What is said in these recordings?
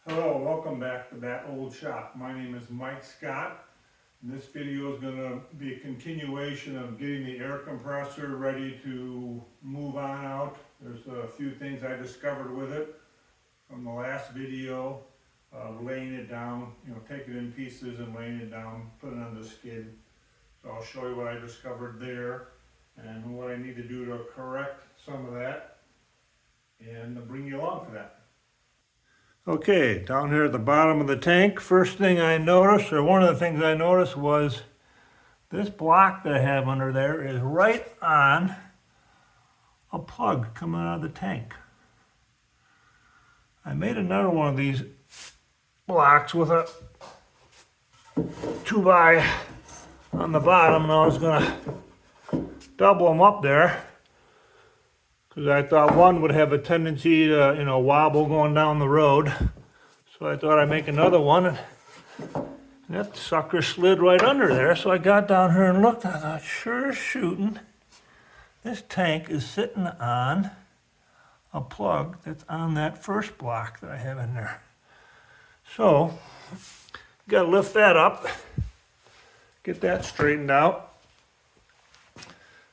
Hello, welcome back to That Old Shop. My name is Mike Scott. And this video is going to be a continuation of getting the air compressor ready to move on out. There's a few things I discovered with it from the last video, laying it down, taking it in pieces and laying it down, putting it on the skid. So I'll show you what I discovered there and what I need to do to correct some of that and bring you along for that. Okay, down here at the bottom of the tank, first thing I noticed, or one of the things I noticed, was this block that I have under there is right on a plug coming out of the tank. I made another one of these blocks with a 2x on the bottom, and I was going to double them up there because I thought one would have a tendency to, wobble going down the road. So I thought I'd make another one, and that sucker slid right under there. So I got down here and looked, and I thought, sure as shooting, this tank is sitting on a plug that's on that first block that I have in there. So, got to lift that up, get that straightened out.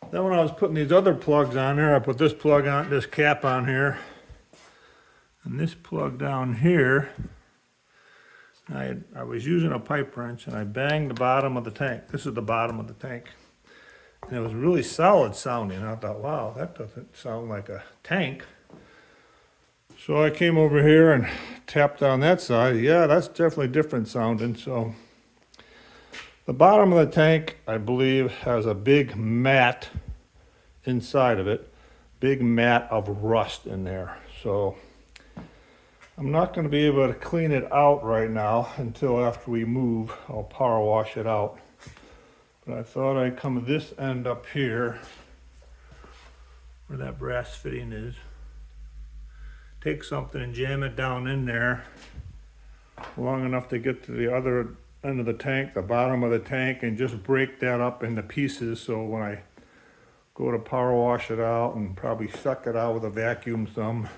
Then when I was putting these other plugs on there, I put this plug on, this cap on here, and this plug down here. I was using a pipe wrench and I banged the bottom of the tank. This is the bottom of the tank. And it was really solid sounding. I thought, wow, that doesn't sound like a tank. So I came over here and tapped on that side. Yeah, that's definitely different sounding. So the bottom of the tank, I believe, has a big mat inside of it. Big mat of rust in there. So I'm not going to be able to clean it out right now until after we move. I'll power wash it out. But I thought I'd come this end up here, where that brass fitting is. Take something and jam it down in there long enough to get to the other end of the tank, the bottom of the tank, and just break that up into pieces so when I go to power wash it out and probably suck it out with a vacuum some,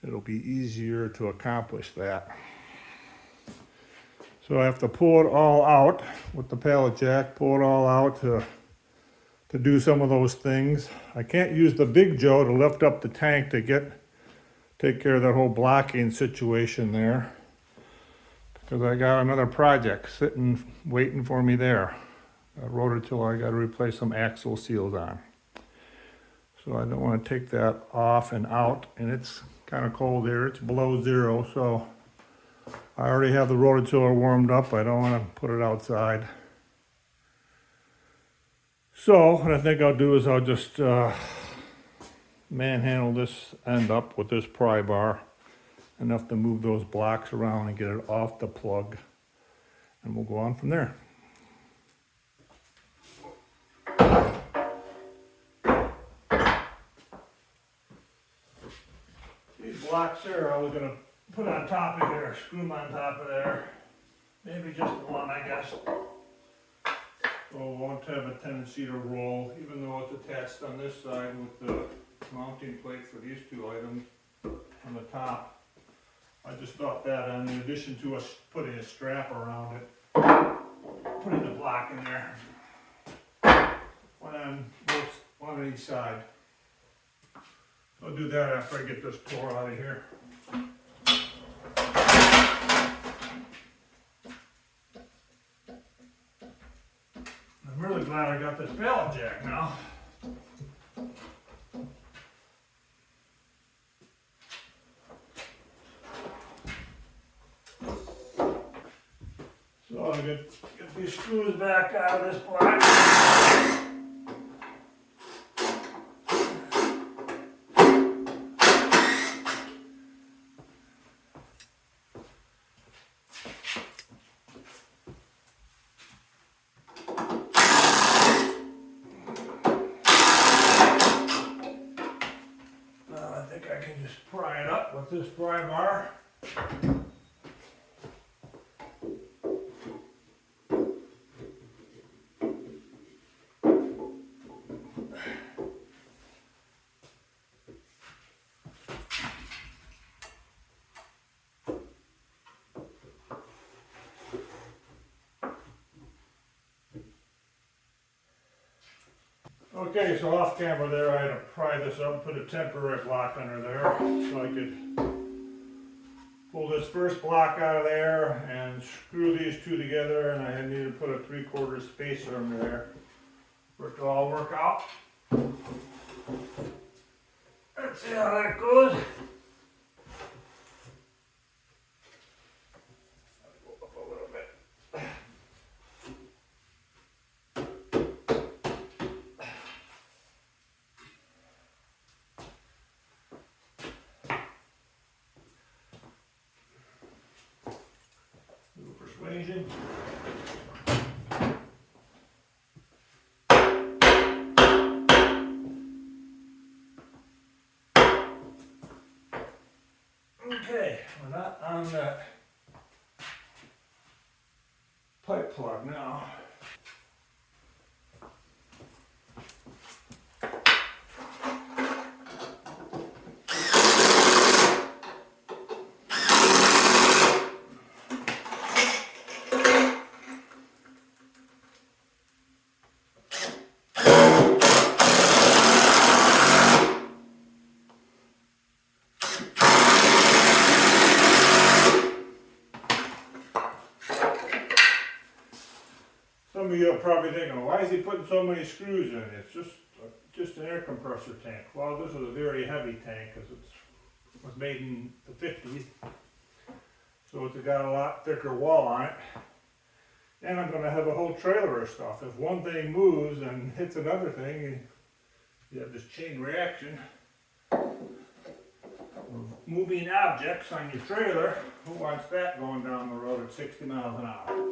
it'll be easier to accomplish that. So I have to pull it all out with the pallet jack, pull it all out to do some of those things. I can't use the Big Joe to lift up the tank to take care of that whole blocking situation there, because I got another project sitting, waiting for me there. A rototiller I got to replace some axle seals on. So I don't want to take that off and out, and it's kind of cold here. It's below zero, so I already have the rototiller warmed up. I don't want to put it outside. So what I think I'll do is I'll just manhandle this end up with this pry bar, enough to move those blocks around and get it off the plug, and we'll go on from there. These blocks here I was going to put on top of here, screw them on top of there, maybe just one, I guess. So it won't have a tendency to roll, even though it's attached on this side with the mounting plate for these two items on the top. I just thought that in addition to us putting a strap around it, putting the block in there, one on each side. I'll do that after I get this tore out of here. I'm really glad I got this pallet jack now. So I get these screws back out of this block. I think I can just pry it up with this pry bar. Okay, so off camera there, I had to pry this up and put a temporary block under there so I could pull this first block out of there and screw these two together, and I needed to put a 3/4 spacer under there for it to all work out. Let's see how that goes. Go up a little bit. Little persuasion. Okay, we're not on that pipe plug now. Some of you are probably thinking, why is he putting so many screws in it? It's just an air compressor tank. Well, this is a very heavy tank because it was made in the 50s. So it's got a lot thicker wall on it. And I'm going to have a whole trailer of stuff. If one thing moves and hits another thing, you have this chain reaction of moving objects on your trailer. Who wants that going down the road at 60 miles an hour?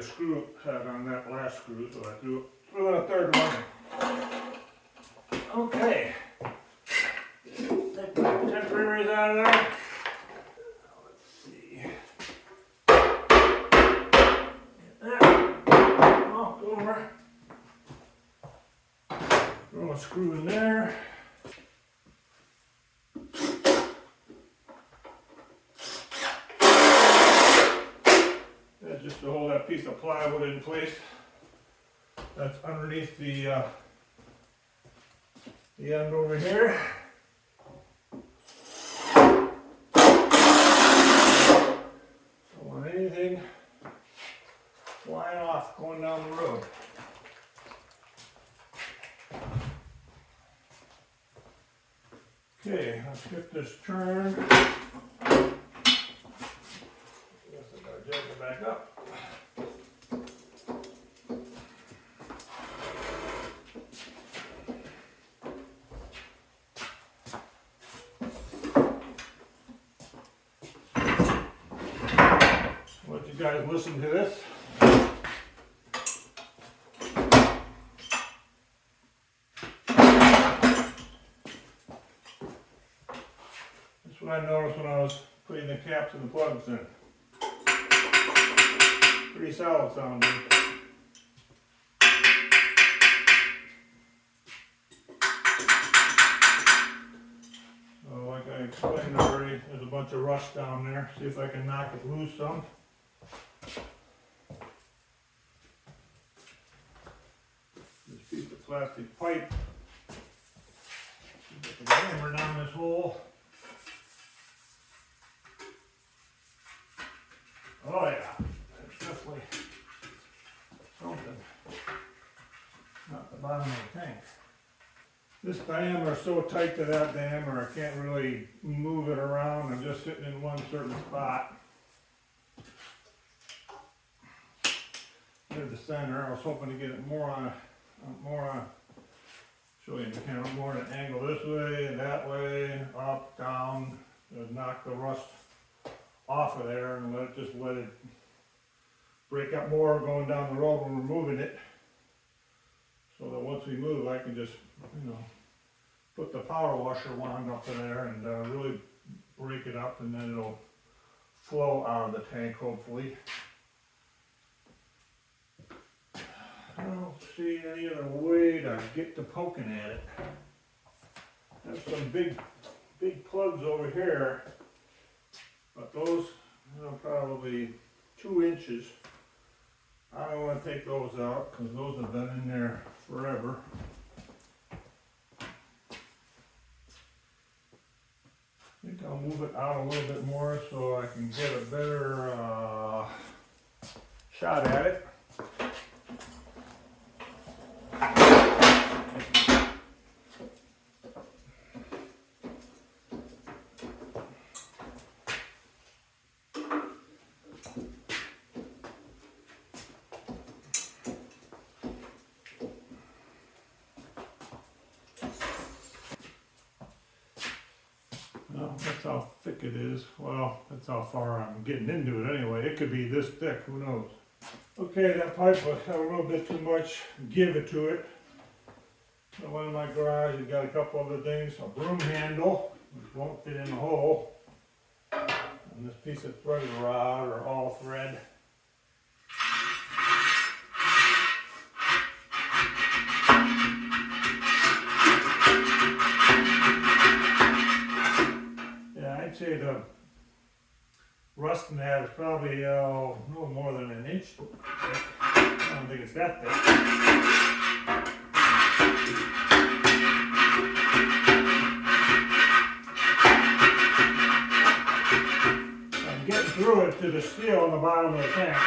Screw head on that last screw, so I threw in a third one. Okay. Take my temporaries out of there. Let's see. Get that knocked over. Throw a screw in there. Just to hold that piece of plywood in place. That's underneath the end over here. Don't want anything flying off going down the road. Okay, let's get this turned. Guess I gotta jack it back up. Let you guys listen to this. That's what I noticed when I was putting the caps and the plugs in. Pretty solid sounding. So like I explained already, there's a bunch of rust down there. See if I can knock it loose some. This piece of plastic pipe. Get the hammer down this hole. Oh yeah, that's definitely something. Not the bottom of the tank. This diameter is so tight to that diameter, I can't really move it around. I'm just sitting in one certain spot. Near the center. I was hoping to get it more on, show you in the camera, more at an angle this way, that way, up, down, to knock the rust off of there and let it break up more going down the road when we're moving it. So that once we move, I can just, put the power washer wand up in there and really break it up, and then it'll flow out of the tank hopefully. I don't see any other way to get to poking at it. There's some big plugs over here, but those are probably 2 inches. I don't want to take those out because those have been in there forever. I think I'll move it out a little bit more so I can get a better shot at it. Well, that's how thick it is. Well, that's how far I'm getting into it anyway. It could be this thick, who knows. Okay, that pipe was a little bit too much give it to it. The one in my garage has got a couple other things. A broom handle, which won't fit in the hole. And this piece of threaded rod, or all thread. I'd say the rust mat is probably a little more than an inch thick. I don't think it's that thick. I'm getting through it to the steel on the bottom of the tank.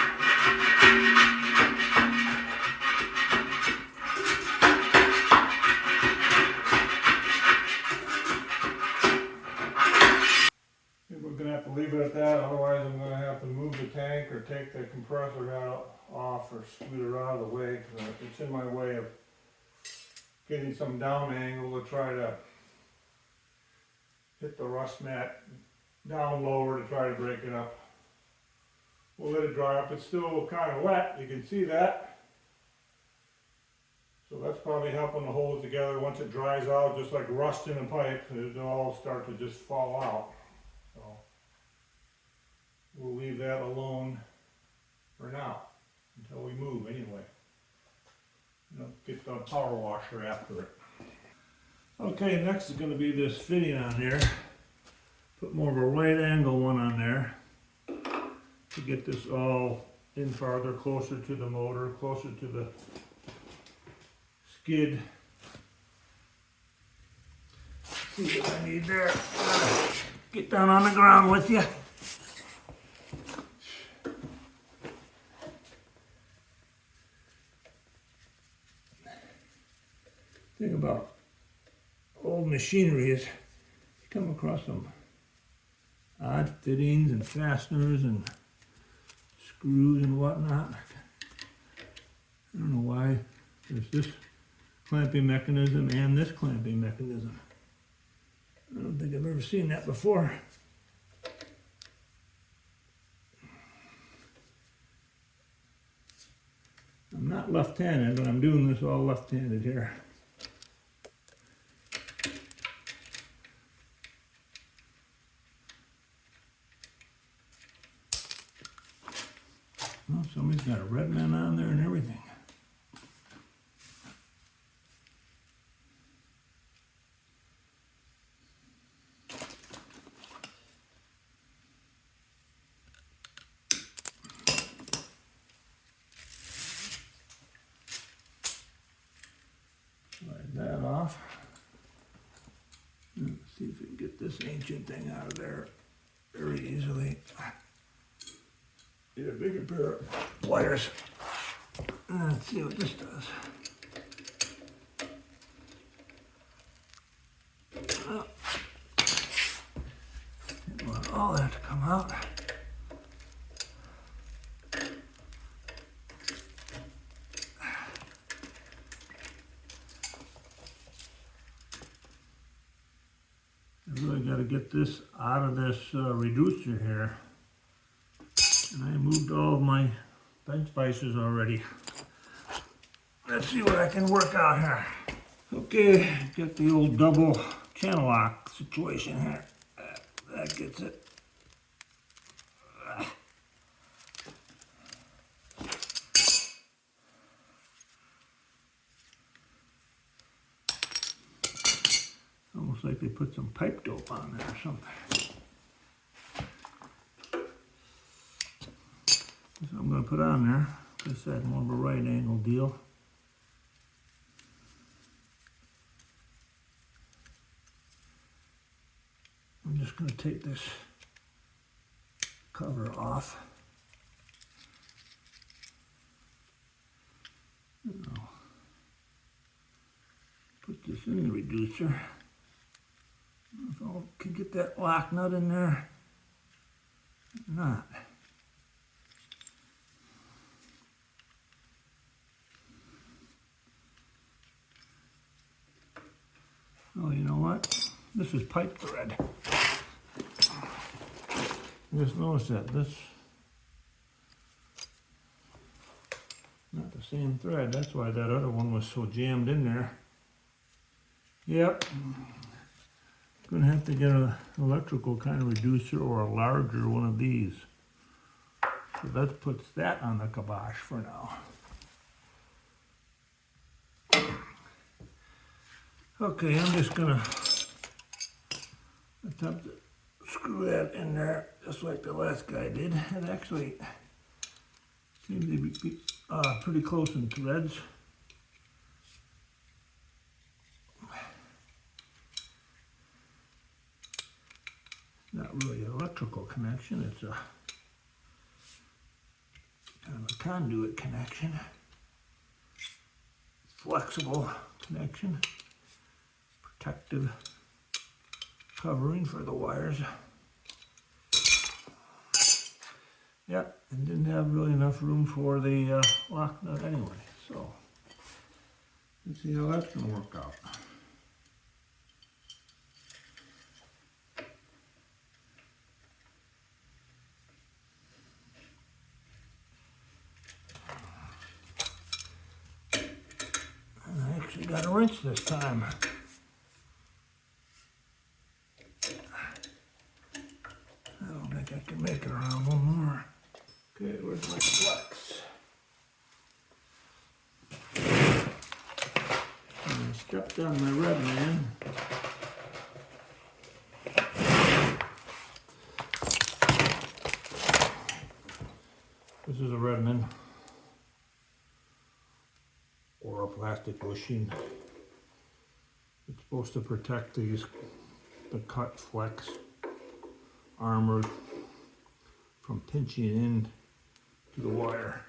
Leave it at that, otherwise I'm going to have to move the tank or take the compressor out off or scoot it out of the way, because it's in my way of getting some down angle to try to hit the rust mat down lower to try to break it up. We'll let it dry up. It's still kind of wet, you can see that. So that's probably helping to hold it together. Once it dries out, just like rust in a pipe, it'll all start to just fall out. So we'll leave that alone for now, until we move anyway. Get the power washer after it. Okay, next is going to be this fitting on here. Put more of a right angle one on there to get this all in farther, closer to the motor, closer to the skid. See what I need there. Get down on the ground with you. Thing about old machinery is you come across some odd fittings and fasteners and screws and whatnot. I don't know why there's this clamping mechanism and this clamping mechanism. I don't think I've ever seen that before. I'm not left-handed, but I'm doing this all left-handed here. Well, somebody's got a red man on there and everything. Slide that off. Let's see if we can get this ancient thing out of there very easily. Get a bigger pair of pliers. Let's see what this does. Oh. Didn't want all that to come out. I really got to get this out of this reducer here. And I moved all of my bench vices already. Let's see what I can work out here. Okay, got the old double channel lock situation here. That gets it. Almost like they put some pipe dope on there or something. So I'm going to put on there. This is more of a right angle deal. I'm just going to take this cover off. Now, put this in the reducer. If I can get that lock nut in there or not. Oh, you know what? This is pipe thread. Just notice that this not the same thread. That's why that other one was so jammed in there. Yep. Gonna have to get an electrical kind of reducer or a larger one of these. So that puts that on the kibosh for now. Okay, I'm just gonna attempt to screw that in there just like the last guy did. It actually seems to be pretty close in threads. Not really an electrical connection, it's a kind of a conduit connection, flexible connection, protective covering for the wires. Yep, and didn't have really enough room for the lock nut anyway, so let's see how that's going to work out. You gotta rinse this time. I don't think I can make it around one more. Okay, where's my flex? I stepped on my red man. This is a Redmond. Or a plastic bushing. It's supposed to protect the cut flex armor from pinching in to the wire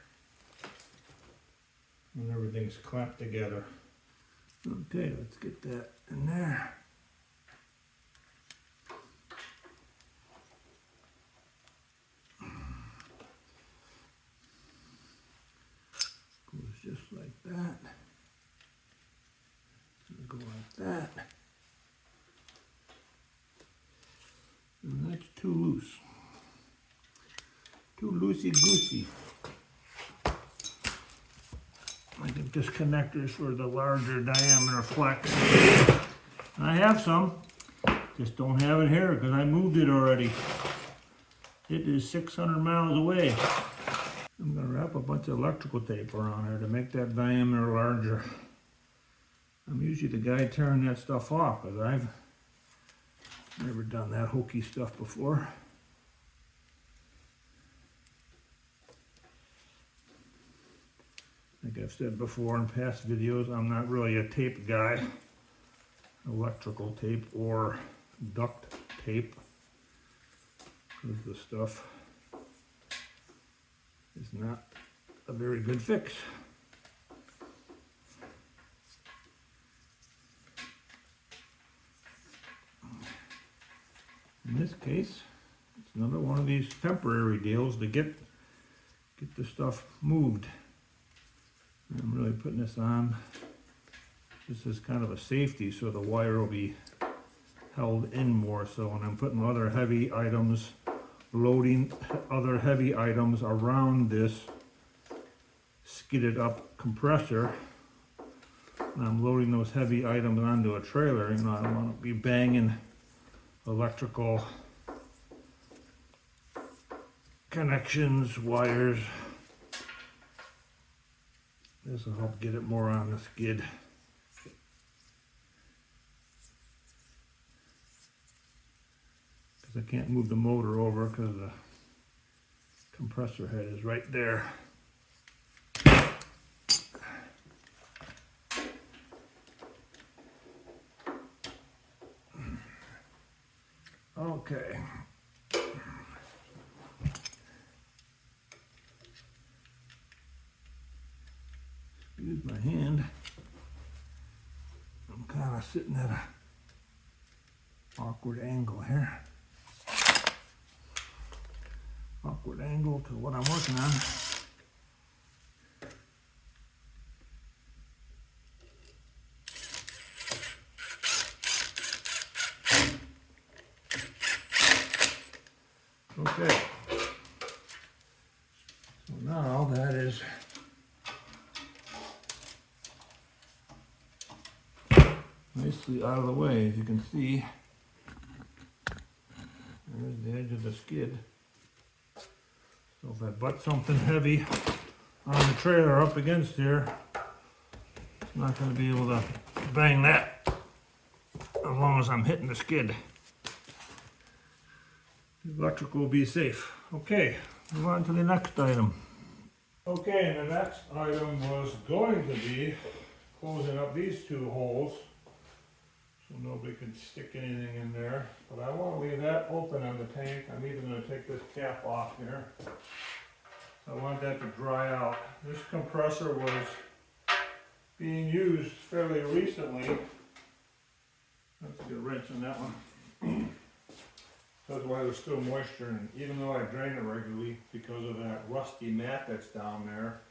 when everything's clamped together. Okay, let's get that in there. Just like that. Go like that. And that's too loose. Too loosey-goosey. I think this connector's for the larger diameter flex. I have some, just don't have it here because I moved it already. It is 600 miles away. I'm going to wrap a bunch of electrical tape around here to make that diameter larger. I'm usually the guy tearing that stuff off, but I've never done that hokey stuff before. Like I've said before in past videos, I'm not really a tape guy. Electrical tape or duct tape is the stuff. Is not a very good fix. In this case, it's another one of these temporary deals to get the stuff moved. I'm really putting this on. This is kind of a safety, so the wire will be held in more. So when I'm putting other heavy items, loading other heavy items around this, skidded up compressor, and I'm loading those heavy items onto a trailer, you know, I don't want to be banging electrical connections, wires. This will help get it more on the skid. Because I can't move the motor over because the compressor head is right there. Okay. Use my hand. I'm kind of sitting at a awkward angle here. Awkward angle to what I'm working on. Okay. So now that is nicely out of the way. As you can see, there's the edge of the skid. So if I butt something heavy on the trailer up against here, it's not going to be able to bang that as long as I'm hitting the skid. The electrical will be safe. Okay, move on to the next item. Okay, and the next item was going to be closing up these two holes so nobody could stick anything in there. But I want to leave that open on the tank. I'm even going to take this cap off here. I want that to dry out. This compressor was being used fairly recently. Let's get a wrench on that one. That's why there's still moisture, and even though I drain it regularly, because of that rusty mat that's down there,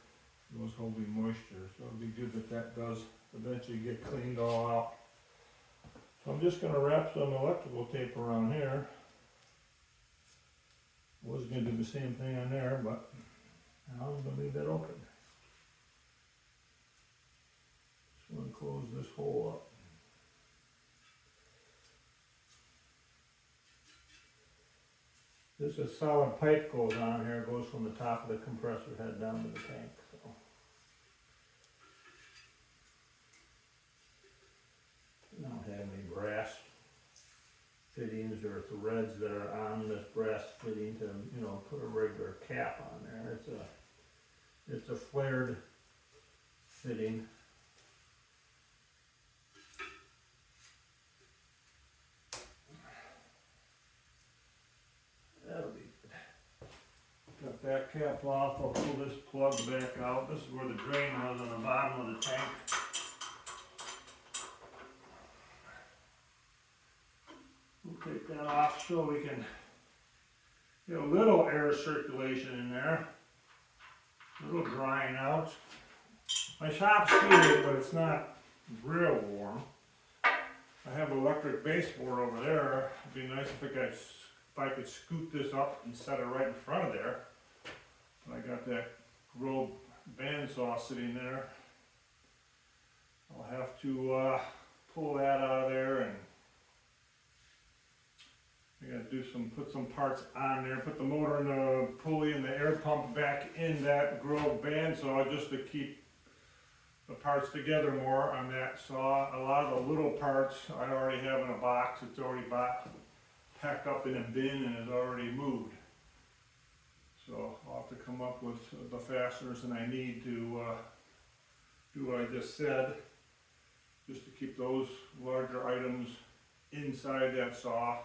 it was holding moisture. So it'll be good that that does eventually get cleaned all out. So I'm just going to wrap some electrical tape around here. I was going to do the same thing on there, but now I'm going to leave that open. Just want to close this hole up. This is solid pipe goes on here, goes from the top of the compressor head down to the tank. So. I don't have any brass fittings or threads that are on this brass fitting to, you know, put a regular cap on there. It's a flared fitting. That'll be good. Got that cap off. I'll pull this plug back out. This is where the drain was on the bottom of the tank. We'll take that off so we can get a little air circulation in there. A little drying out. My shop's heated, but it's not real warm. I have an electric baseboard over there. It'd be nice if I could scoot this up and set it right in front of there. But I got that Grob bandsaw sitting there. I'll have to pull that out of there, and I gotta put some parts on there, put the motor and the pulley and the air pump back in that Grob bandsaw just to keep the parts together more on that saw. A lot of the little parts I already have in a box. It's already packed up in a bin and is already moved. So I'll have to come up with the fasteners that I need to do what I just said, just to keep those larger items inside that saw.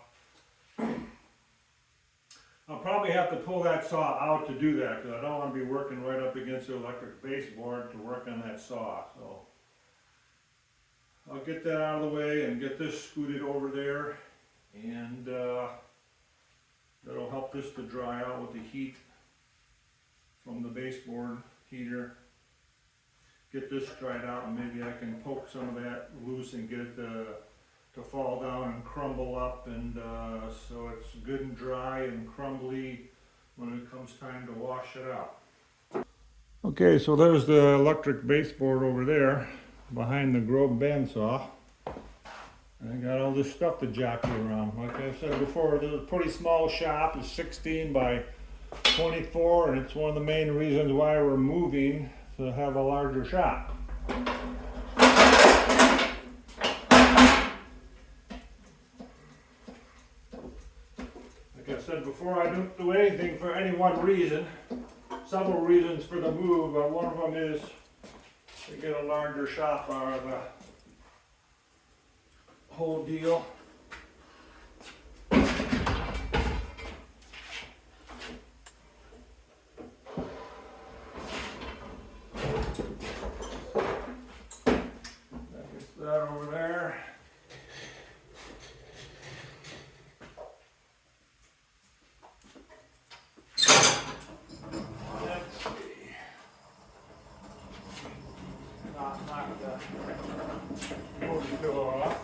I'll probably have to pull that saw out to do that, because I don't want to be working right up against the electric baseboard to work on that saw. So I'll get that out of the way and get this scooted over there, and that'll help this to dry out with the heat from the baseboard heater. Get this dried out, and maybe I can poke some of that loose and get it to fall down and crumble up, and so it's good and dry and crumbly when it comes time to wash it out. Okay, so there's the electric baseboard over there behind the Grob bandsaw. I got all this stuff to jockey around. Like I said before, this is a pretty small shop. It's 16 by 24, and it's one of the main reasons why we're moving, to have a larger shop. Like I said before, I don't do anything for any one reason. Several reasons for the move, but one of them is to get a larger shop out of the whole deal. That over there. Let's see. Knock the motor door off.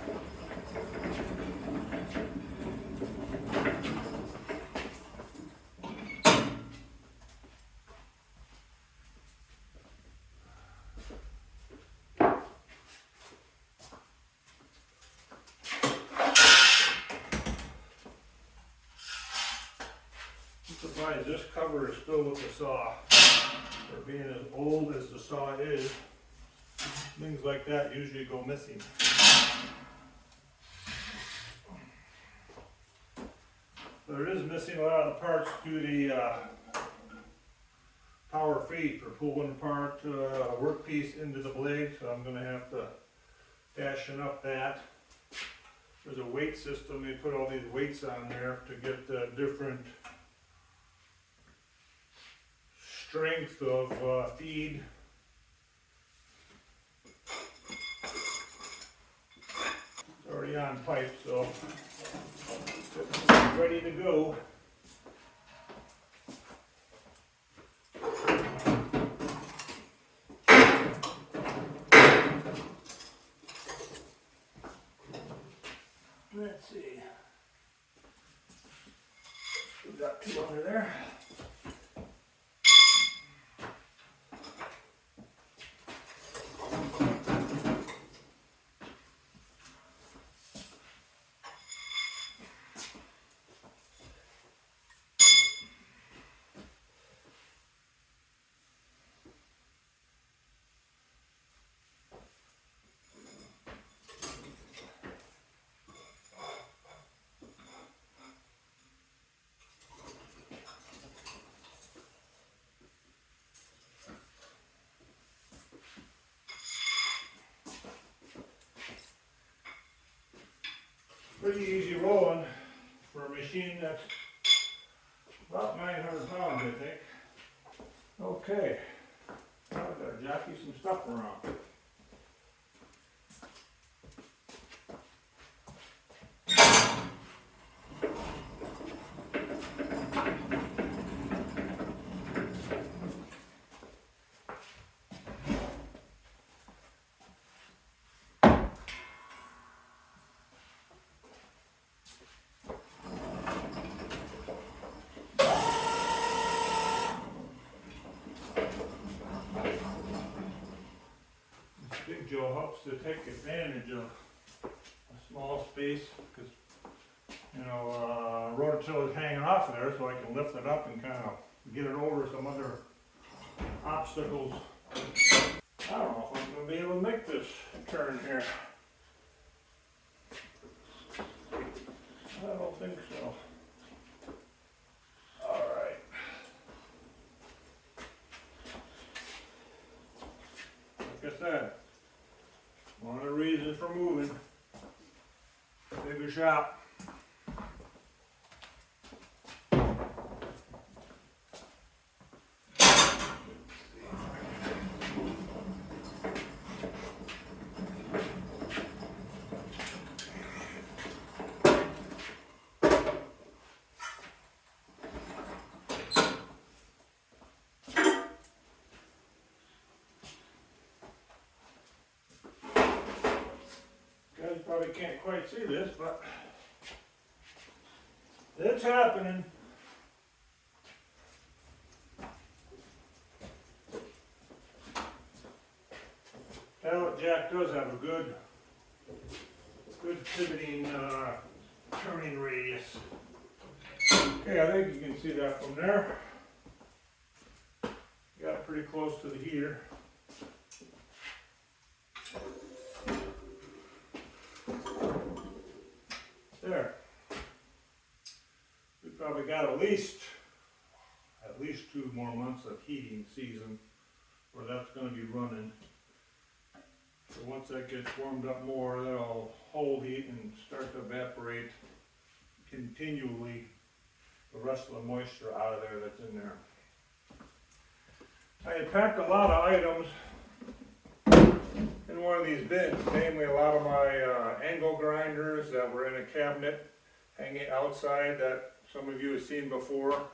I'm surprised this cover is still with the saw. For being as old as the saw is, things like that usually go missing. There is missing a lot of the parts to the power feed for pulling apart a workpiece into the blade, so I'm going to have to fashion up that. There's a weight system. They put all these weights on there to get different strength of feed. It's already on pipe, so it's ready to go. Let's see. We've got two under there. Pretty easy rolling for a machine that's about 900 pounds, I think. Okay, now I've got to jockey some stuff around. Big Joe helps to take advantage of a small space because, you know, rototill is hanging off there, so I can lift it up and kind of get it over some other obstacles. I don't know if I'm going to be able to make this turn here. I don't think so. Alright. Like I said, one of the reasons for moving, bigger shop. You probably can't quite see this, but it's happening. pallet jack does have a good pivoting turning radius. Okay, I think you can see that from there. Got it pretty close to the heater. There. We probably got at least 2 more months of heating season where that's going to be running. So once that gets warmed up more, that'll hold heat and start to evaporate continually the rest of the moisture out of there that's in there. I had packed a lot of items in one of these bins, namely a lot of my angle grinders that were in a cabinet hanging outside that some of you have seen before.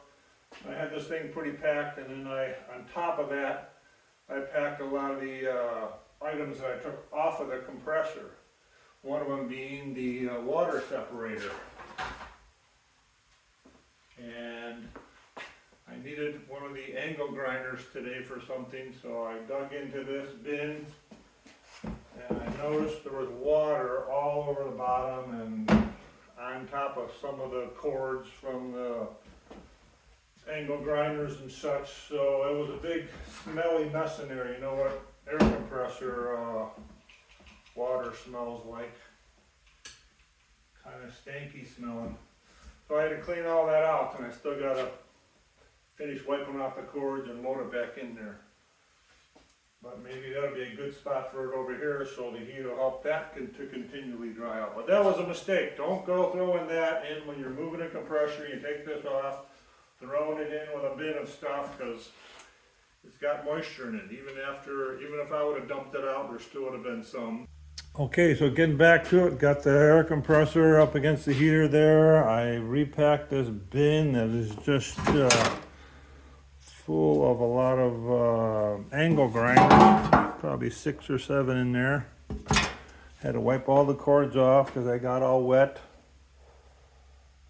I had this thing pretty packed, and then on top of that, I packed a lot of the items that I took off of the compressor. One of them being the water separator. And I needed one of the angle grinders today for something, so I dug into this bin and I noticed there was water all over the bottom and on top of some of the cords from the angle grinders and such. So it was a big smelly mess in there. You know what air compressor water smells like? Kind of stanky smelling. So I had to clean all that out, and I still got to finish wiping off the cords and load it back in there. But maybe that'll be a good spot for it over here, so the heat will help that to continually dry out. But that was a mistake. Don't go throwing that in when you're moving a compressor. You take this off, throwing it in with a bin of stuff, because it's got moisture in it. Even if I would have dumped it out, there still would have been some. Okay, so getting back to it, got the air compressor up against the heater there. I repacked this bin that is just full of a lot of angle grinders, probably 6 or 7 in there. Had to wipe all the cords off because I got all wet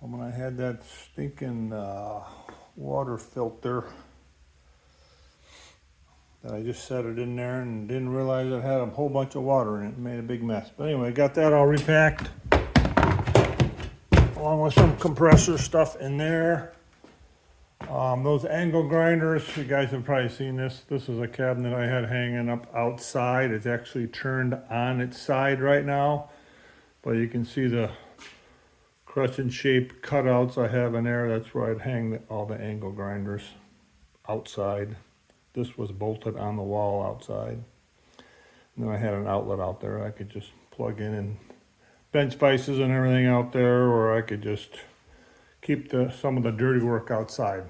when I had that stinking water filter that I just set it in there and didn't realize it had a whole bunch of water in it and made a big mess. But anyway, got that all repacked along with some compressor stuff in there. Those angle grinders, you guys have probably seen this. This is a cabinet I had hanging up outside. It's actually turned on its side right now, but you can see the crescent shaped cutouts I have in there. That's where I'd hang all the angle grinders outside. This was bolted on the wall outside. And then I had an outlet out there I could just plug in and bench vices and everything out there, or I could just keep some of the dirty work outside.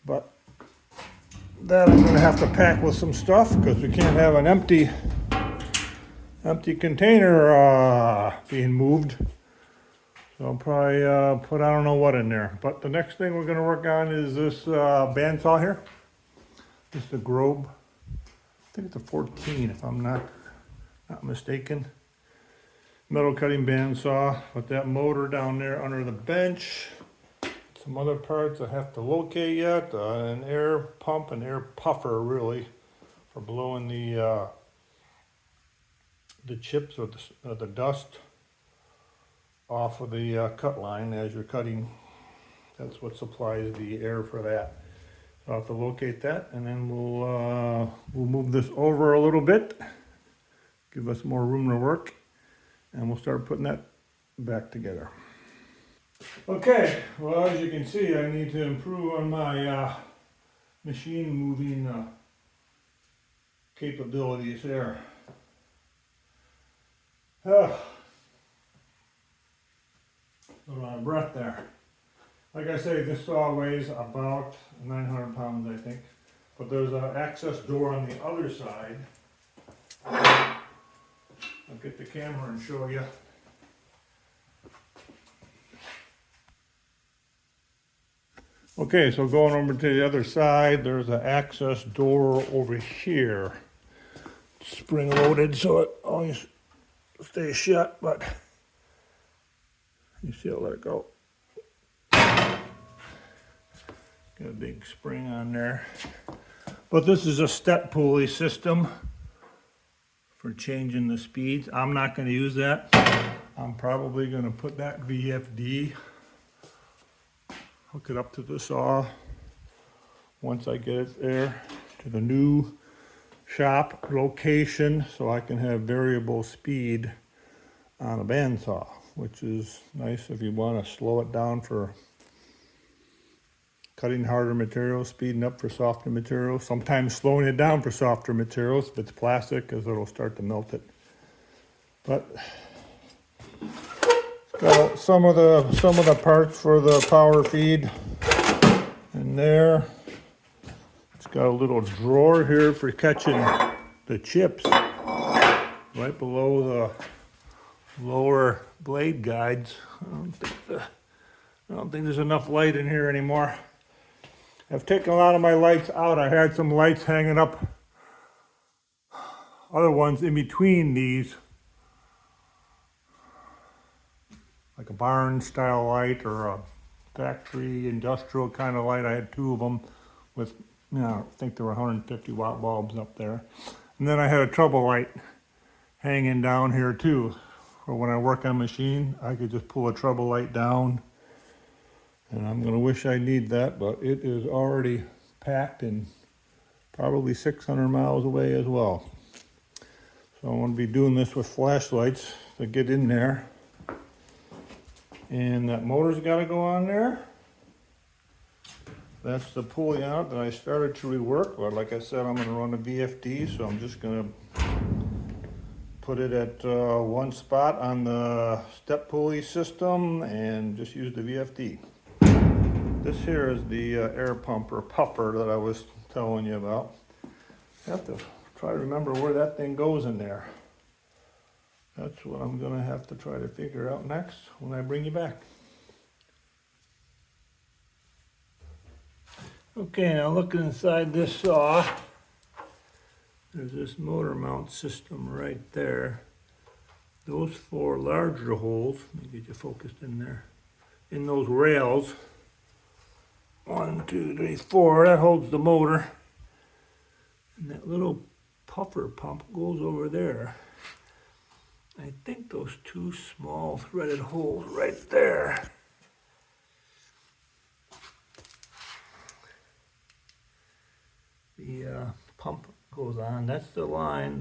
But that I'm going to have to pack with some stuff because we can't have an empty container being moved. So I'll probably put I don't know what in there. But the next thing we're going to work on is this bandsaw here. This is a Grob. I think it's a 14 if I'm not mistaken. Metal cutting bandsaw with that motor down there under the bench. Some other parts I have to locate yet. An air pump, an air puffer really, for blowing the chips or the dust off of the cut line as you're cutting. That's what supplies the air for that. So I'll have to locate that, and then we'll move this over a little bit, give us more room to work, and we'll start putting that back together. Okay, well, as you can see, I need to improve on my machine moving capabilities there. A little out of breath there. Like I say, this saw weighs about 900 pounds, I think. But there's an access door on the other side. I'll get the camera and show you. Okay, so going over to the other side, there's an access door over here. Spring loaded, so it always stays shut, but you see I'll let it go. Got a big spring on there. But this is a step pulley system. for changing the speeds. I'm not going to use that. I'm probably going to put that VFD, hook it up to the saw once I get it there to the new shop location, so I can have variable speed on a bandsaw, which is nice if you want to slow it down for cutting harder materials, speeding up for softer materials, sometimes slowing it down for softer materials if it's plastic, because it'll start to melt it. But it's got some of the parts for the power feed in there. It's got a little drawer here for catching the chips right below the lower blade guides. I don't think there's enough light in here anymore. I've taken a lot of my lights out. I had some lights hanging up, other ones in between these, like a barn style light or a factory industrial kind of light. I had two of them with, I think there were 150 watt bulbs up there. And then I had a trouble light hanging down here too. For when I work on a machine, I could just pull a trouble light down. And I'm going to wish I need that, but it is already packed and probably 600 miles away as well. So I'm going to be doing this with flashlights to get in there. And that motor's got to go on there. That's the pulley out that I started to rework. But like I said, I'm going to run a VFD, so I'm just going to put it at one spot on the step pulley system and just use the VFD. This here is the air pump or puffer that I was telling you about. I have to try to remember where that thing goes in there. That's what I'm going to have to try to figure out next when I bring you back. Okay, now looking inside this saw, there's this motor mount system right there. Those four larger holes, let me get you focused in there, in those rails, 1, 2, 3, 4, that holds the motor. And that little puffer pump goes over there. I think those two small threaded holes right there. The pump goes on. That's the line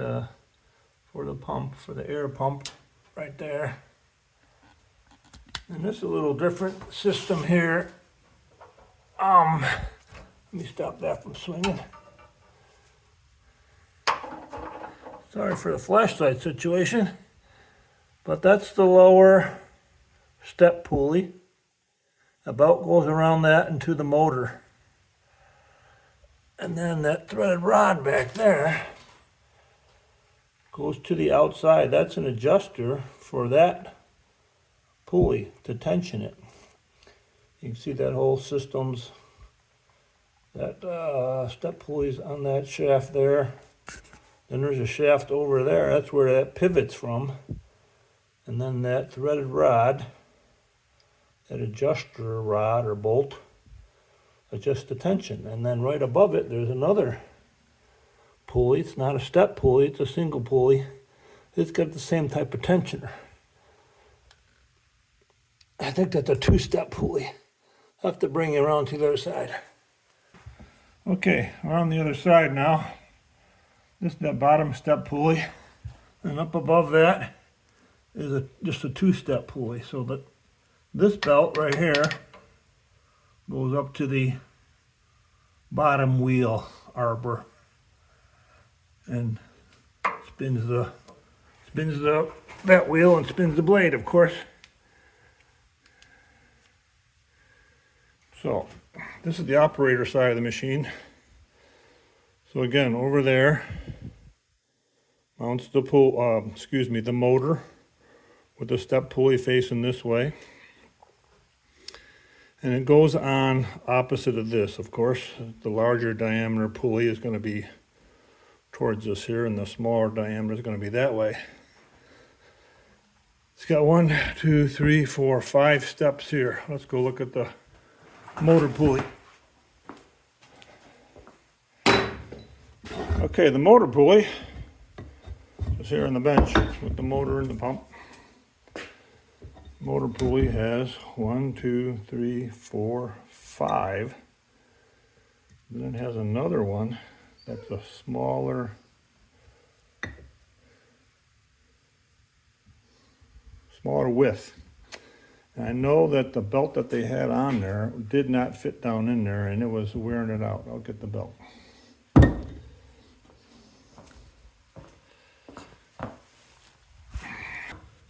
for the pump, for the air pump right there. And this is a little different system here. Let me stop that from swinging. Sorry for the flashlight situation, but that's the lower step pulley. A belt goes around that into the motor. And then that threaded rod back there goes to the outside. That's an adjuster for that pulley to tension it. You can see that whole system's, that step pulley's on that shaft there. Then there's a shaft over there. That's where that pivots from. And then that threaded rod, that adjuster rod or bolt, adjusts the tension. And then right above it, there's another pulley. It's not a step pulley, it's a single pulley. It's got the same type of tensioner. I think that's a two-step pulley. I'll have to bring you around to the other side. Okay, we're on the other side now. This is that bottom step pulley. And up above that is just a two-step pulley. So that this belt right here goes up to the bottom wheel arbor and spins that wheel and spins the blade, of course. So this is the operator side of the machine. So again, over there mounts the the motor with the step pulley facing this way. And it goes on opposite of this, of course. The larger diameter pulley is going to be towards us here, and the smaller diameter is going to be that way. It's got 1, 2, 3, 4, 5 steps here. Let's go look at the motor pulley. Okay, the motor pulley is here on the bench with the motor and the pump. Motor pulley has 1, 2, 3, 4, 5. And then it has another one that's a smaller width. And I know that the belt that they had on there did not fit down in there, and it was wearing it out. I'll get the belt.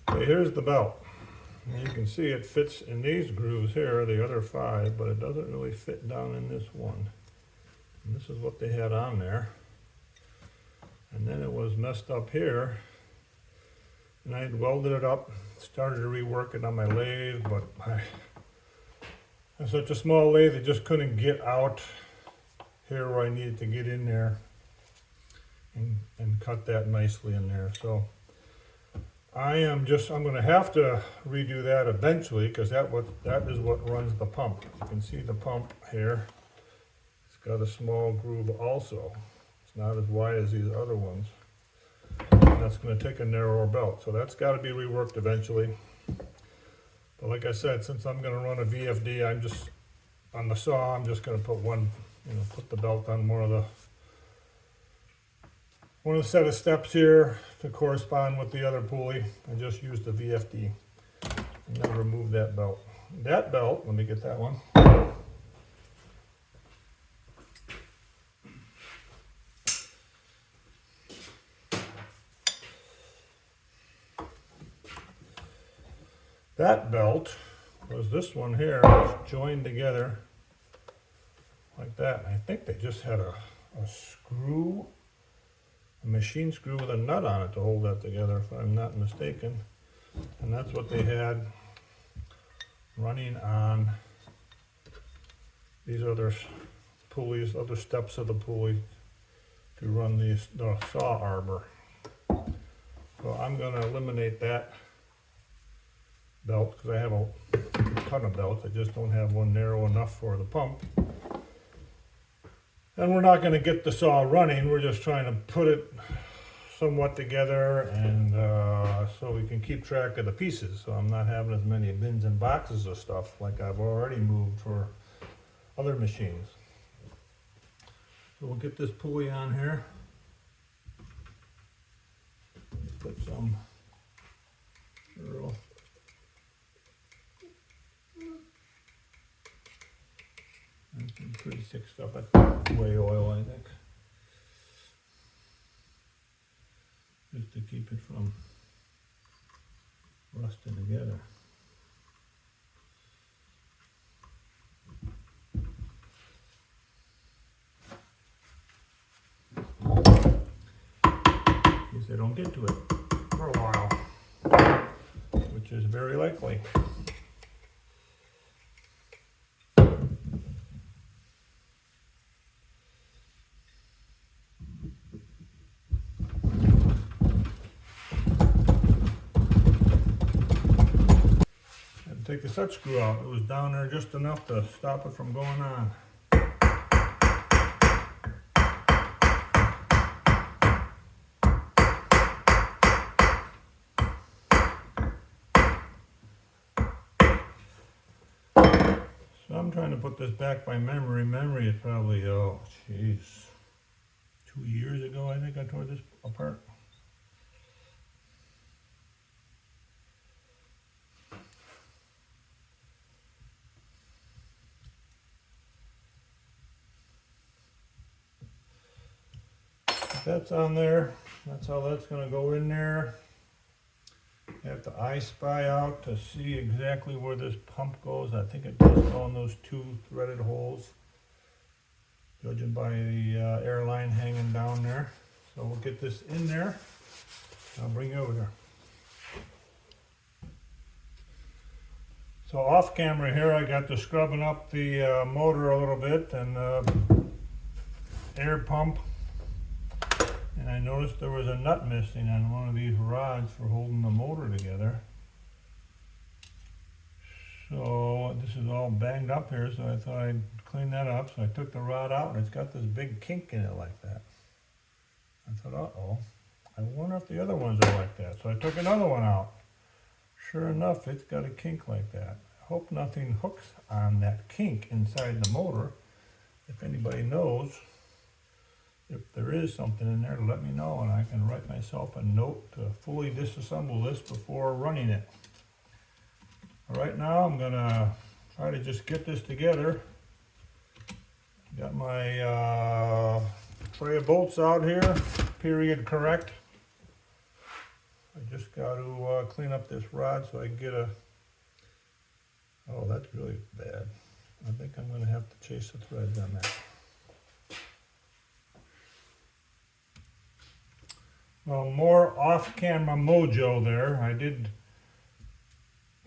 Okay, here's the belt. And you can see it fits in these grooves here, the other 5, but it doesn't really fit down in this one. And this is what they had on there. And then it was messed up here. And I had welded it up, started to rework it on my lathe, but I have such a small lathe, it just couldn't get out here where I needed to get in there and cut that nicely in there. So I'm going to have to redo that eventually, because that is what runs the pump. You can see the pump here. It's got a small groove also. It's not as wide as these other ones. And that's going to take a narrower belt. So that's got to be reworked eventually. But like I said, since I'm going to run a VFD, on the saw, I'm just going to put put the belt on one of the set of steps here to correspond with the other pulley, and just use the VFD. And then remove that belt. That belt, let me get that one. That belt was this one here, joined together like that. I think they just had a screw, a machine screw with a nut on it to hold that together, if I'm not mistaken. And that's what they had running on these other pulleys, other steps of the pulley to run the saw arbor. So I'm going to eliminate that belt, because I have a ton of belts. I just don't have one narrow enough for the pump. And we're not going to get the saw running. We're just trying to put it somewhat together, and so we can keep track of the pieces. So I'm not having as many bins and boxes of stuff like I've already moved for other machines. So we'll get this pulley on here. Put some real and some pretty thick stuff. That's whey oil, I think. Just to keep it from rusting together. In case I don't get to it for a while, which is very likely. Take the set screw out. It was down there just enough to stop it from going on. So I'm trying to put this back by memory. Memory is probably, 2 years ago I think I tore this apart. That's on there. That's how that's going to go in there. You have to I spy out to see exactly where this pump goes. I think it does go in those 2 threaded holes, judging by the air line hanging down there. So we'll get this in there. I'll bring you over there. So off camera here, I got to scrubbing up the motor a little bit and air pump. And I noticed there was a nut missing on one of these rods for holding the motor together. So this is all banged up here, so I thought I'd clean that up. So I took the rod out, and it's got this big kink in it like that. I thought, uh-oh. I wonder if the other ones are like that. So I took another one out. Sure enough, it's got a kink like that. I hope nothing hooks on that kink inside the motor. If anybody knows, if there is something in there, let me know and I can write myself a note to fully disassemble this before running it. Right now I'm gonna try to just get this together. Got my tray of bolts out here, period correct. I just got to clean up this rod so I can get a, oh that's really bad. I think I'm going to have to chase the threads on that. Well, more off-camera mojo there. I did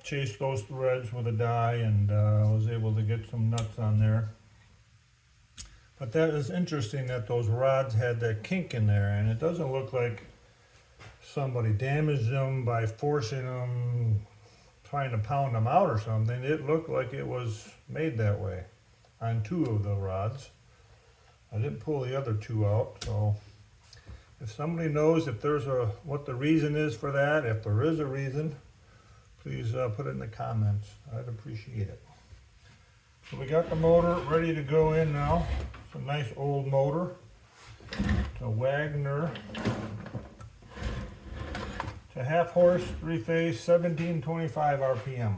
chase those threads with a die and was able to get some nuts on there. But that is interesting that those rods had that kink in there, and it doesn't look like somebody damaged them by forcing them, trying to pound them out or something. It looked like it was made that way on two of the rods. I didn't pull the other two out, so if somebody knows if there's what the reason is for that, if there is a reason, please put it in the comments. I'd appreciate it. So we got the motor ready to go in now. It's a nice old motor. It's a Wagner. It's a half horse, 3-phase, 1725 RPM.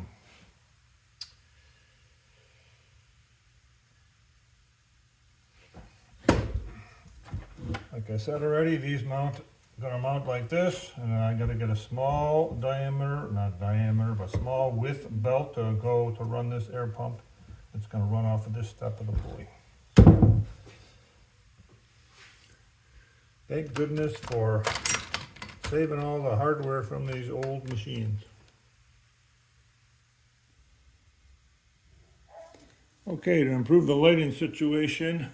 Like I said already, these gonna mount like this, and then I gotta get a small diameter, not diameter, but small width belt to run this air pump. It's gonna run off of this step of the pulley. Thank goodness for saving all the hardware from these old machines. Okay, to improve the lighting situation,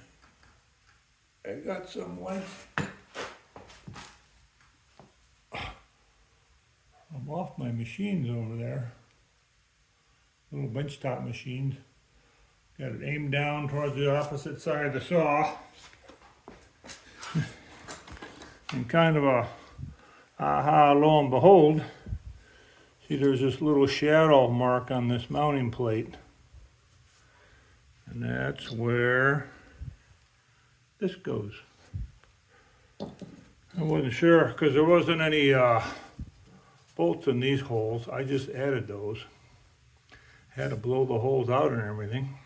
I got some lights. I'm off my machines over there. Little benchtop machines. Got it aimed down towards the opposite side of the saw. And kind of a aha, lo and behold, see there's this little shadow mark on this mounting plate. And that's where this goes. I wasn't sure because there wasn't any bolts in these holes. I just added those. Had to blow the holes out and everything.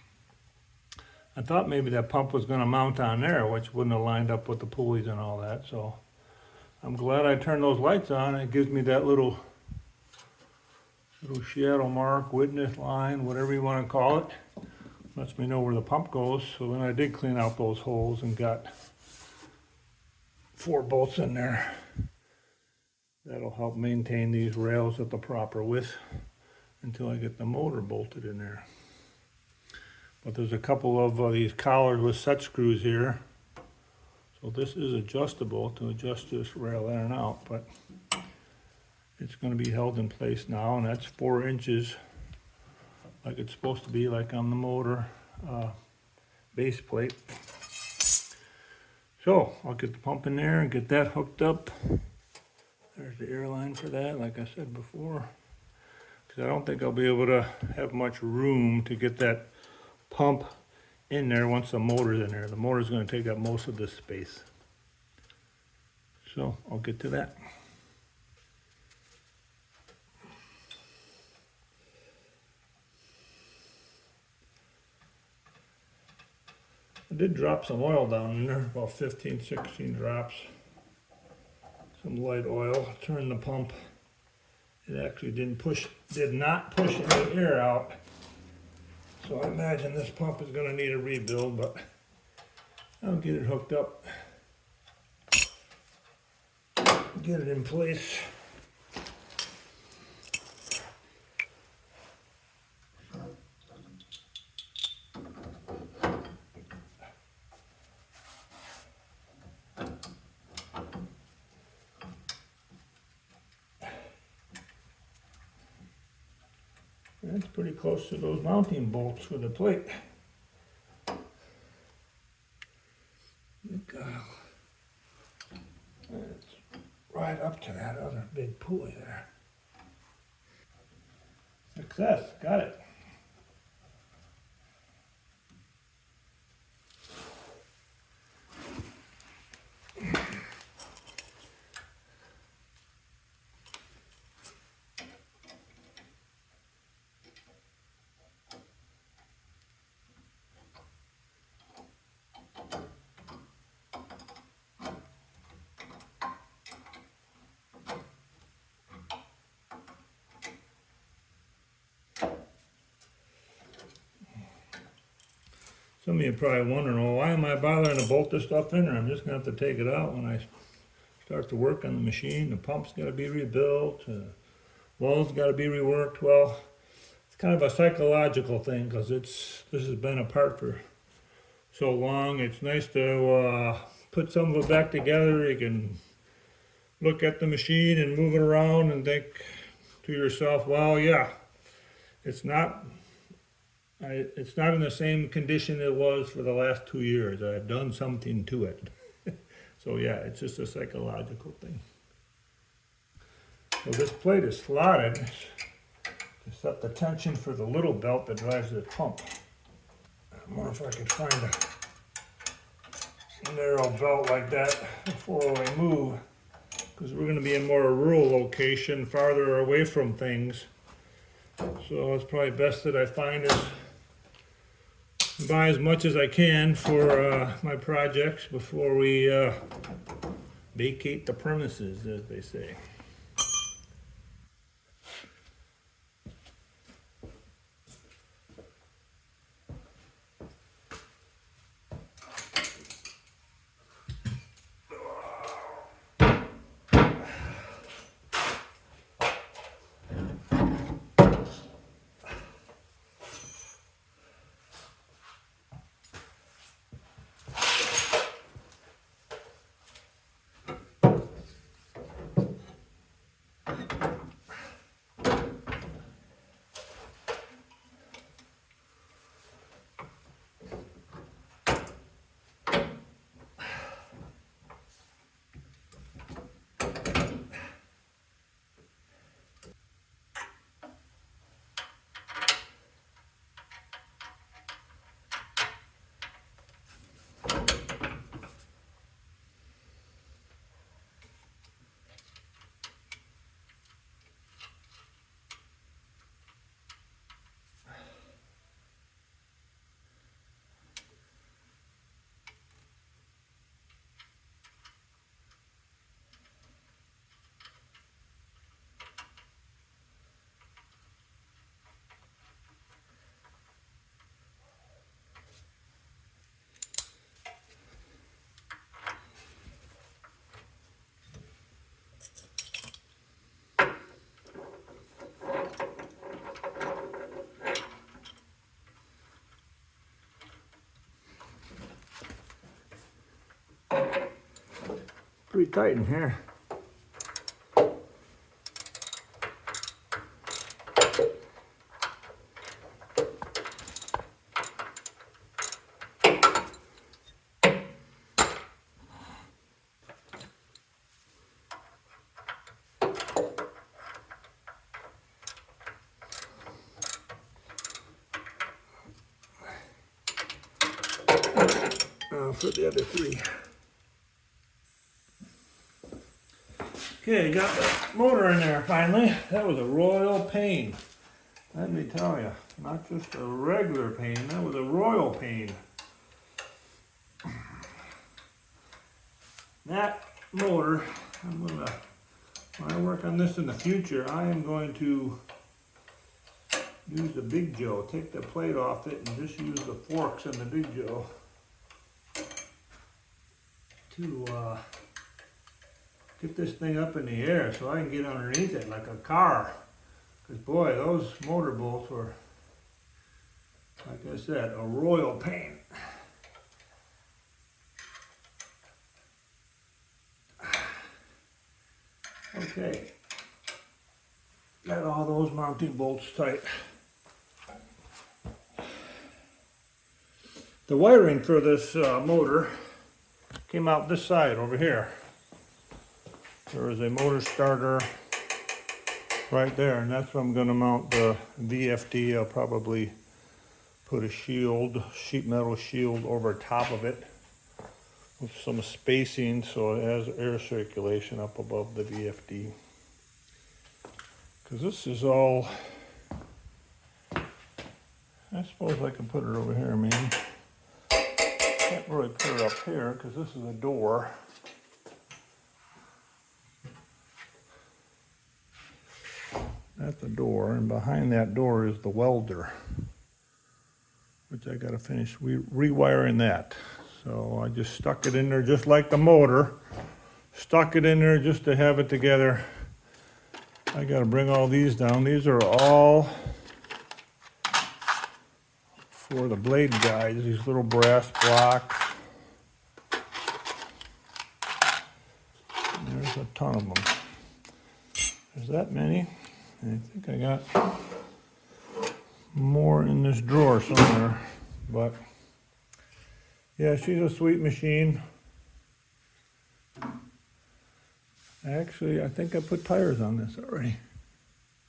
I thought maybe that pump was going to mount on there, which wouldn't have lined up with the pulleys and all that. So I'm glad I turned those lights on. It gives me that little shadow mark, witness line, whatever you want to call it. Lets me know where the pump goes. So then I did clean out those holes and got 4 bolts in there. That'll help maintain these rails at the proper width until I get the motor bolted in there. But there's a couple of these collars with set screws here. So this is adjustable to adjust this rail in and out, but it's going to be held in place now, and that's 4 inches like it's supposed to be, like on the motor base plate. So I'll get the pump in there and get that hooked up. There's the air line for that, like I said before. Because I don't think I'll be able to have much room to get that pump in there once the motor's in there. The motor's going to take up most of this space. So I'll get to that. I did drop some oil down in there, about 15, 16 drops. Some light oil. Turned the pump. It actually did not push any air out. So I imagine this pump is going to need a rebuild, but I'll get it hooked up. Get it in place. That's pretty close to those mounting bolts for the plate. That's right up to that other big pulley there. Success, got it. Some of you are probably wondering, well, why am I bothering to bolt this stuff in there? I'm just going to have to take it out when I start to work on the machine. The pump's got to be rebuilt, wall's got to be reworked. Well, it's kind of a psychological thing because this has been apart for so long. It's nice to put some of it back together. You can look at the machine and move it around and think to yourself, well, yeah, it's not in the same condition it was for the last 2 years. I've done something to it. So yeah, it's just a psychological thing. So this plate is slotted to set the tension for the little belt that drives the pump. I wonder if I could find a narrow belt like that before we move, because we're going to be in more a rural location, farther away from things. So it's probably best that I find is buy as much as I can for my projects before we vacate the premises, as they say. Pretty tight in here. For the other three. Okay, got the motor in there finally. That was a royal pain. Let me tell you, not just a regular pain, that was a royal pain. That motor, when I work on this in the future, I am going to use the Big Joe, take the plate off it and just use the forks in the Big Joe to get this thing up in the air so I can get underneath it like a car. Because boy, those motor bolts were, like I said, a royal pain. Okay, got all those mounting bolts tight. The wiring for this motor came out this side over here. there is a motor starter right there, and that's where I'm going to mount the VFD. I'll probably put a sheet metal shield over top of it with some spacing so it has air circulation up above the VFD. Because this is all, I suppose I can put it over here, man. Can't really put it up here because this is a door. That's the door, and behind that door is the welder, which I got to finish rewiring that. So I just stuck it in there just like the motor. Stuck it in there just to have it together. I got to bring all these down. These are all for the blade guides, these little brass blocks. And there's a ton of them. There's that many. And I think I got more in this drawer somewhere, but yeah, she's a sweet machine. Actually, I think I put tires on this already.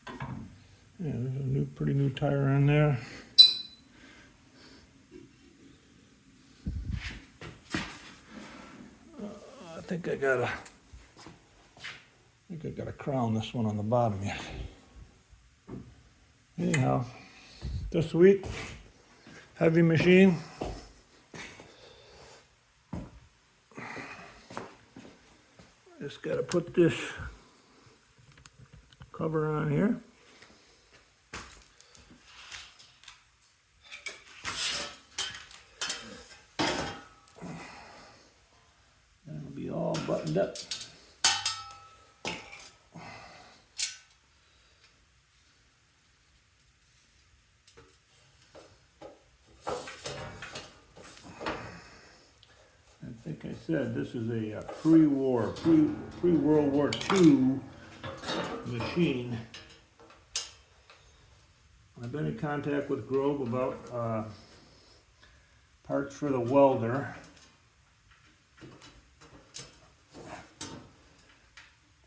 Yeah, there's a pretty new tire on there. I think I gotta crown this one on the bottom yet. Anyhow, just sweet, heavy machine. Just got to put this cover on here. That'll be all buttoned up. I think I said this is a pre-World War II machine. I've been in contact with Grob about parts for the welder.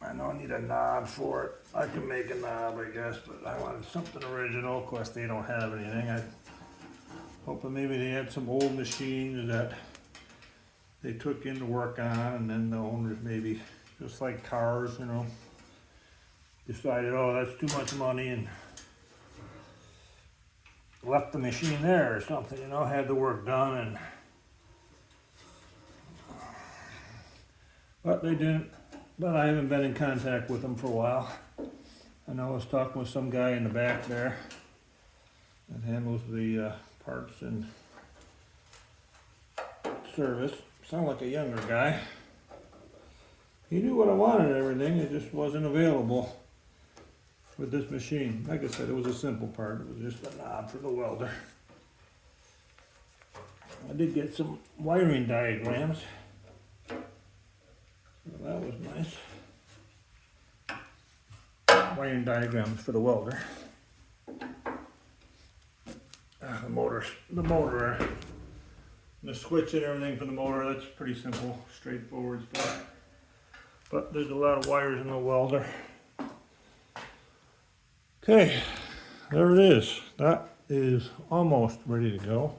I know I need a knob for it. I can make a knob, I guess, but I wanted something original. Of course, they don't have anything. I'm hoping maybe they had some old machines that they took in to work on, and then the owners maybe, just like cars, you know, decided, oh, that's too much money, and left the machine there or something, you know, had the work done, and but they didn't. But I haven't been in contact with them for a while. I know I was talking with some guy in the back there that handles the parts and service. Sound like a younger guy. He knew what I wanted and everything, it just wasn't available with this machine. Like I said, it was a simple part. It was just a knob for the welder. I did get some wiring diagrams. So that was nice. Wiring diagrams for the welder. The motor. The switch and everything for the motor, that's pretty simple, straightforward stuff. But there's a lot of wires in the welder. Okay, there it is. That is almost ready to go.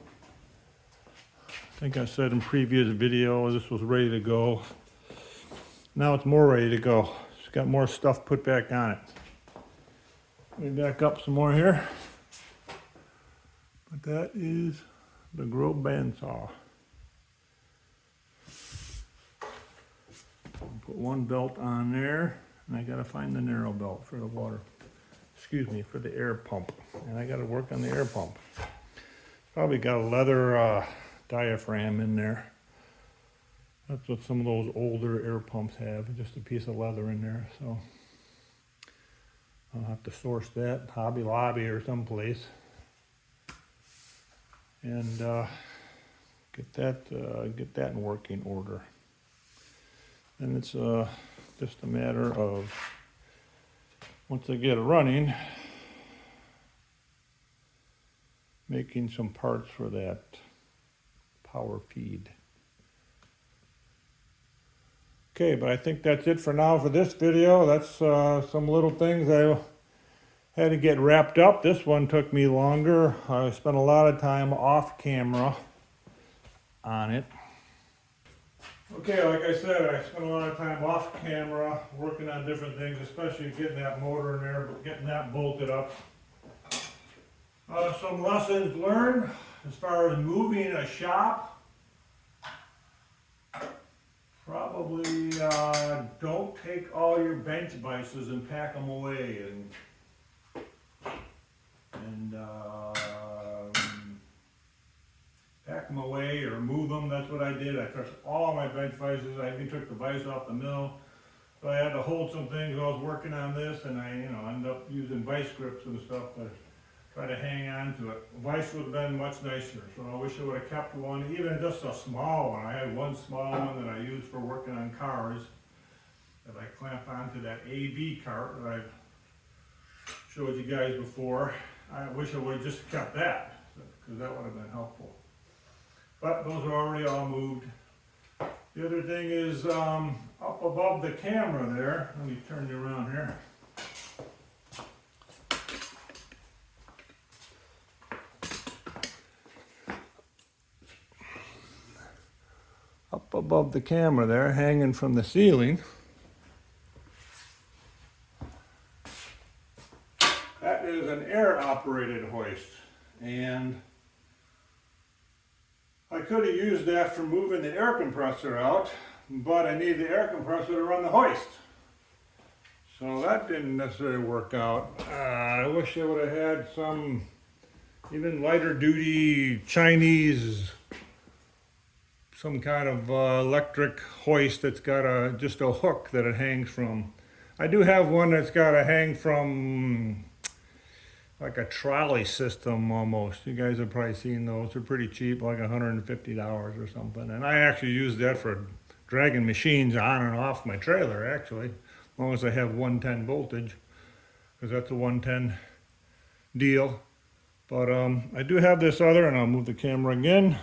I think I said in previous video this was ready to go. Now it's more ready to go. It's got more stuff put back on it. Let me back up some more here. But that is the Grob bandsaw. Put one belt on there, and I gotta find the narrow belt for the for the air pump. And I gotta work on the air pump. Probably got a leather diaphragm in there. That's what some of those older air pumps have, just a piece of leather in there. So I'll have to source that, Hobby Lobby or someplace. And get that in working order. And it's just a matter of, once I get it running, making some parts for that power feed. Okay, but I think that's it for now for this video. That's some little things I had to get wrapped up. This one took me longer. I spent a lot of time off camera on it. Okay, like I said, I spent a lot of time off camera working on different things, especially getting that motor in there, but getting that bolted up. Some lessons learned as far as moving a shop. Probably don't take all your bench vices and pack them away and pack them away or move them. That's what I did. I took all my bench vices. I even took the vise off the mill. So I had to hold some things while I was working on this, and I ended up using vice grips and stuff to try to hang on to it. A vice would have been much nicer, so I wish I would have kept one, even just a small one. I had one small one that I used for working on cars that I clamp onto that AV cart that I've showed you guys before. I wish I would have just kept that, because that would have been helpful. But those are already all moved. The other thing is up above the camera there, let me turn you around here. Up above the camera there, hanging from the ceiling, that is an air-operated hoist, and I could have used that for moving the air compressor out, but I need the air compressor to run the hoist. So that didn't necessarily work out. I wish I would have had some even lighter duty Chinese, some kind of electric hoist that's got just a hook that it hangs from. I do have one that's got a hang from like a trolley system almost. You guys have probably seen those. They're pretty cheap, like $150 or something. And I actually use that for dragging machines on and off my trailer, actually, as long as I have 110 voltage, because that's a 110 deal. But I do have this other, and I'll move the camera again.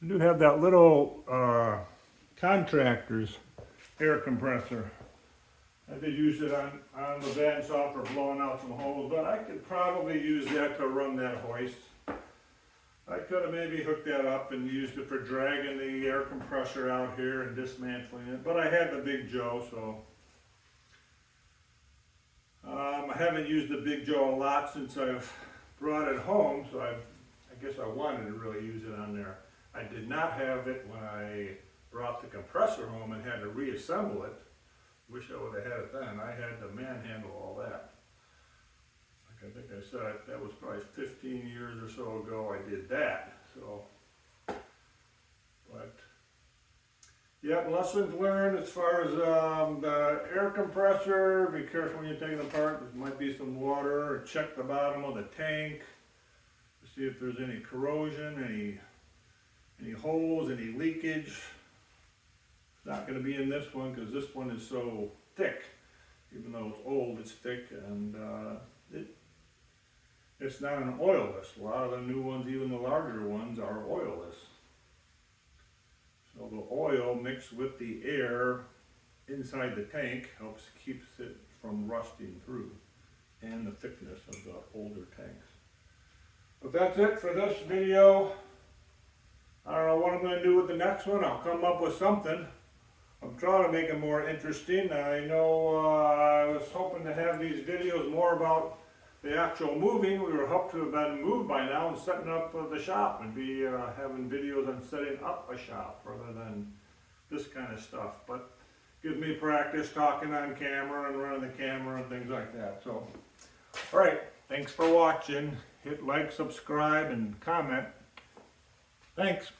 I do have that little contractor's air compressor. I did use it on the bandsaw for blowing out some holes, but I could probably use that to run that hoist. I could have maybe hooked that up and used it for dragging the air compressor out here and dismantling it, but I had the Big Joe, so. I haven't used the Big Joe a lot since I've brought it home, so I guess I wanted to really use it on there. I did not have it when I brought the compressor home and had to reassemble it. Wish I would have had it then. I had to manhandle all that. Like I think I said, that was probably 15 years or so ago I did that. So, but yeah, lessons learned as far as the air compressor. Be careful when you're taking it apart. There might be some water. Or check the bottom of the tank to see if there's any corrosion, any holes, any leakage. It's not going to be in this one because this one is so thick. Even though it's old, it's thick, and it's not an oilless. A lot of the new ones, even the larger ones, are oilless. So the oil mixed with the air inside the tank keeps it from rusting through, and the thickness of the older tanks. But that's it for this video. I don't know what I'm going to do with the next one. I'll come up with something. I'm trying to make it more interesting. I know I was hoping to have these videos more about the actual moving. We were hoped to have been moved by now and setting up the shop and be having videos on setting up a shop rather than this kind of stuff. But gives me practice talking on camera and running the camera and things like that. So, all right, thanks for watching. Hit like, subscribe, and comment. Thanks.